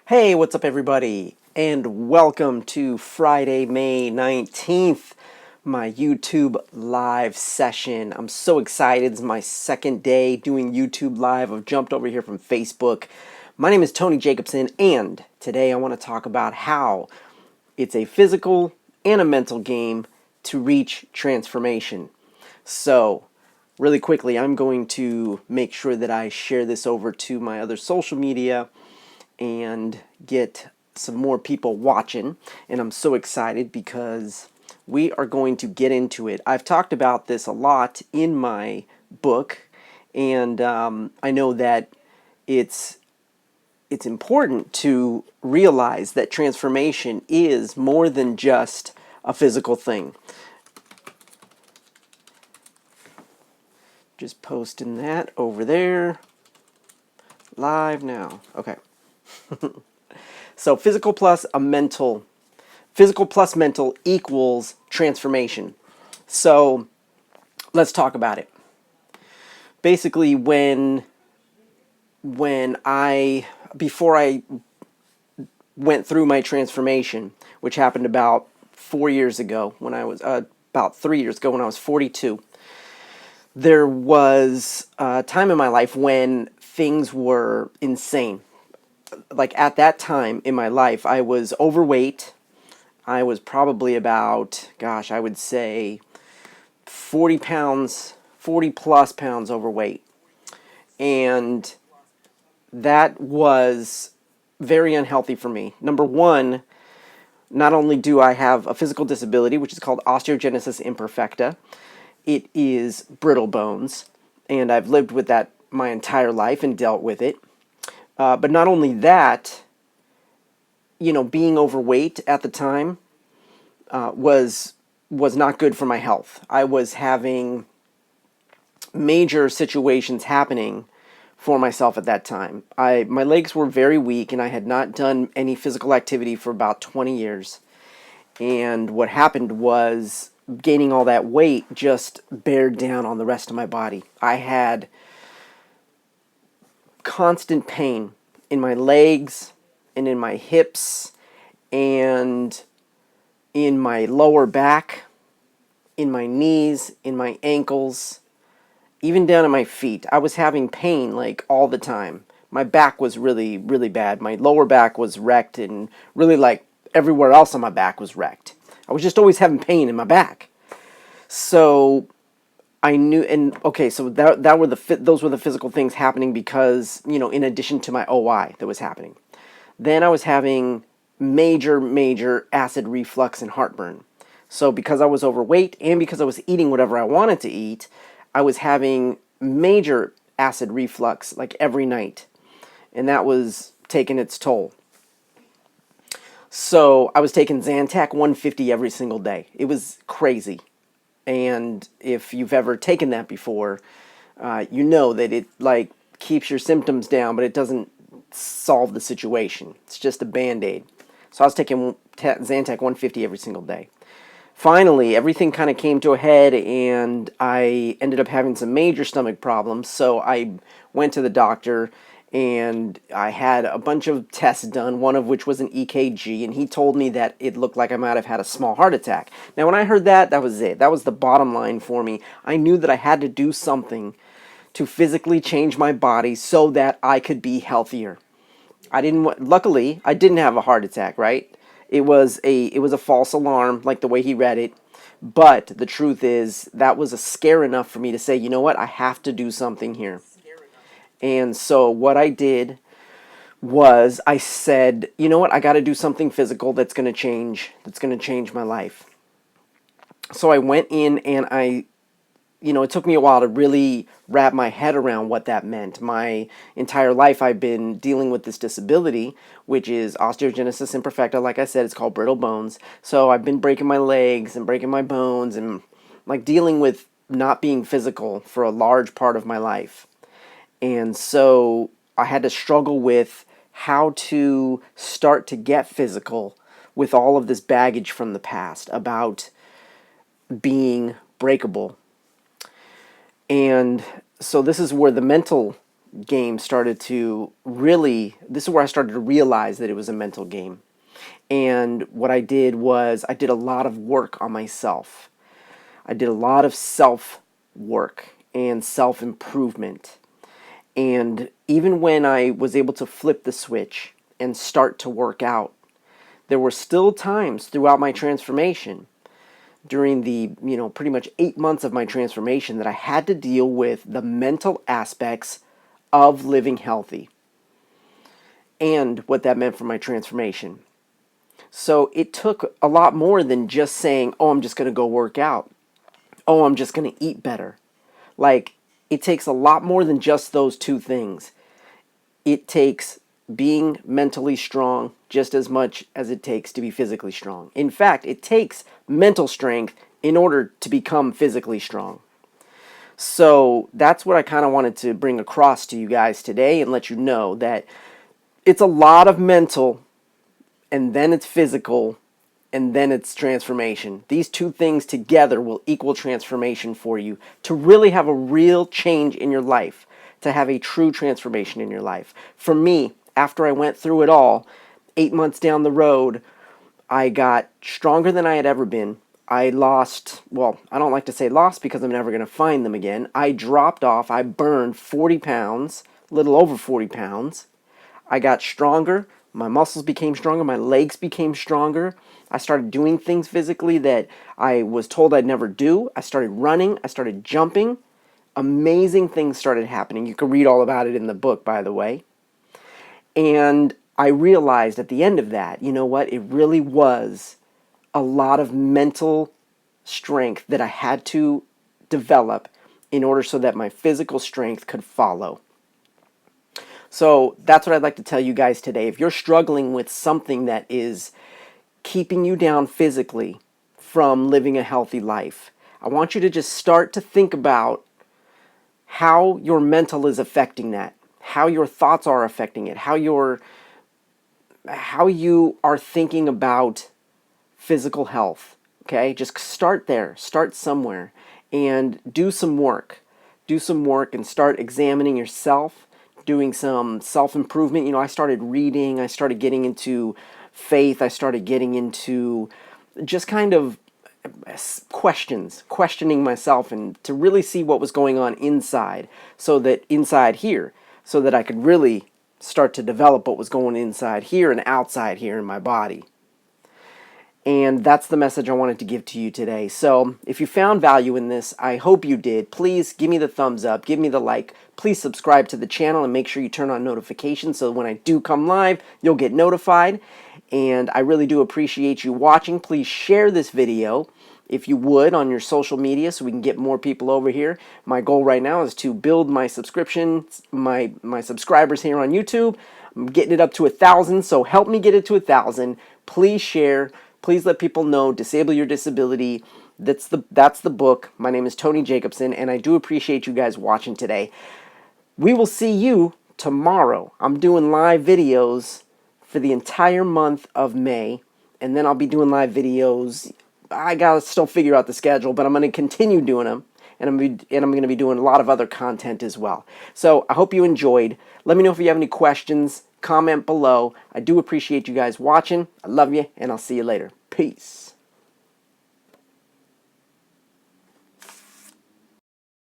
Hey, what's up, everybody? And welcome to Friday, May 19th, my YouTube live session. I'm so excited. It's my second day doing YouTube live. I've jumped over here from Facebook. My name is Tony Jacobson, and today I want to talk about how it's a physical and a mental game to reach transformation. So, really quickly, I'm going to make sure that I share this over to my other social media and get some more people watching. And I'm so excited because we are going to get into it. I've talked about this a lot in my book, and I know that it's important to realize that transformation is more than just a physical thing. Just posting that over there live now. Okay. So physical plus mental equals transformation. So let's talk about it. Basically, before I went through my transformation, which happened about 4 years ago, when I was about 3 years ago when I was 42, there was a time in my life when things were insane. Like at that time in my life, I was overweight. I was probably about, I would say 40 pounds, 40 plus pounds overweight. And that was very unhealthy for me. Number one, not only do I have a physical disability, which is called Osteogenesis Imperfecta, it is brittle bones. And I've lived with that my entire life and dealt with it. But not only that, being overweight at the time was not good for my health. I was having major situations happening for myself at that time. My legs were very weak, and I had not done any physical activity for about 20 years. And what happened was gaining all that weight just bared down on the rest of my body. I had constant pain in my legs and in my hips and in my lower back, in my knees, in my ankles, even down at my feet. I was having pain like all the time. My back was really, really bad. My lower back was wrecked, and really like everywhere else on my back was wrecked. I was just always having pain in my back. So I knew, and okay, so those were the physical things happening because, in addition to my OI that was happening. Then I was having major acid reflux and heartburn. So because I was overweight and because I was eating whatever I wanted to eat, I was having major acid reflux like every night. And that was taking its toll. So I was taking Zantac 150 every single day. It was crazy. And if you've ever taken that before, you know that it like keeps your symptoms down, but it doesn't solve the situation. It's just a Band-Aid. So I was taking Zantac 150 every single day. Finally, everything kind of came to a head, and I ended up having some major stomach problems. So I went to the doctor, and I had a bunch of tests done, one of which was an EKG, and he told me that it looked like I might have had a small heart attack. Now, when I heard that, that was it. That was the bottom line for me. I knew that I had to do something to physically change my body so that I could be healthier. Luckily, I didn't have a heart attack, right? It was a false alarm, like the way he read it. But the truth is, that was a scare enough for me to say, you know what, I have to do something here. And so what I did was I said, you know what, I got to do something physical that's going to change my life. So I went in and it took me a while to really wrap my head around what that meant. My entire life I've been dealing with this disability, which is osteogenesis imperfecta. Like I said, it's called brittle bones. So I've been breaking my legs and breaking my bones and like dealing with not being physical for a large part of my life. And so I had to struggle with how to start to get physical with all of this baggage from the past about being breakable. And so this is where the mental game started to really, this is where I started to realize that it was a mental game. And what I did was I did a lot of work on myself. I did a lot of self work and self improvement. And even when I was able to flip the switch and start to work out, there were still times throughout my transformation, during the, pretty much 8 months of my transformation, that I had to deal with the mental aspects of living healthy and what that meant for my transformation. So it took a lot more than just saying, oh, I'm just going to go work out. Oh, I'm just going to eat better. Like, it takes a lot more than just those two things. It takes being mentally strong just as much as it takes to be physically strong. In fact, it takes mental strength in order to become physically strong. So that's what I kind of wanted to bring across to you guys today and let you know that it's a lot of mental, and then it's physical, and then it's transformation. These two things together will equal transformation for you to really have a real change in your life, to have a true transformation in your life. For me, after I went through it all, 8 months down the road, I got stronger than I had ever been. I lost, well, I don't like to say lost because I'm never going to find them again. I dropped off. I burned 40 pounds, a little over 40 pounds. I got stronger. My muscles became stronger. My legs became stronger. I started doing things physically that I was told I'd never do. I started running. I started jumping. Amazing things started happening. You can read all about it in the book, by the way. And I realized at the end of that, you know what? It really was a lot of mental strength that I had to develop in order so that my physical strength could follow. So that's what I'd like to tell you guys today. If you're struggling with something that is keeping you down physically from living a healthy life, I want you to just start to think about how your mental is affecting that, how your thoughts are affecting it, how you are thinking about physical health. Okay, just start there, start somewhere, and do some work. Do some work and start examining yourself, doing some self-improvement. I started reading, I started getting into faith, I started getting into just kind of questioning myself, and to really see what was going on inside, so that I could really start to develop what was going inside here and outside here in my body. And that's the message I wanted to give to you today. So if you found value in this, I hope you did. Please give me the thumbs up, give me the like. Please subscribe to the channel and make sure you turn on notifications so when I do come live, you'll get notified. And I really do appreciate you watching. Please share this video, if you would, on your social media so we can get more people over here. My goal right now is to build my subscriptions, my subscribers here on YouTube. I'm getting it up to 1,000, so help me get it to 1,000. Please share. Please let people know Disable Your Disability. That's the book. My name is Tony Jacobson, and I do appreciate you guys watching today. We will see you tomorrow. I'm doing live videos for the entire month of May, and then I'll be doing live videos. I gotta still figure out the schedule, but I'm going to continue doing them, and I'm going to be doing a lot of other content as well. So I hope you enjoyed. Let me know if you have any questions. Comment below. I do appreciate you guys watching. I love you, and I'll see you later. Peace.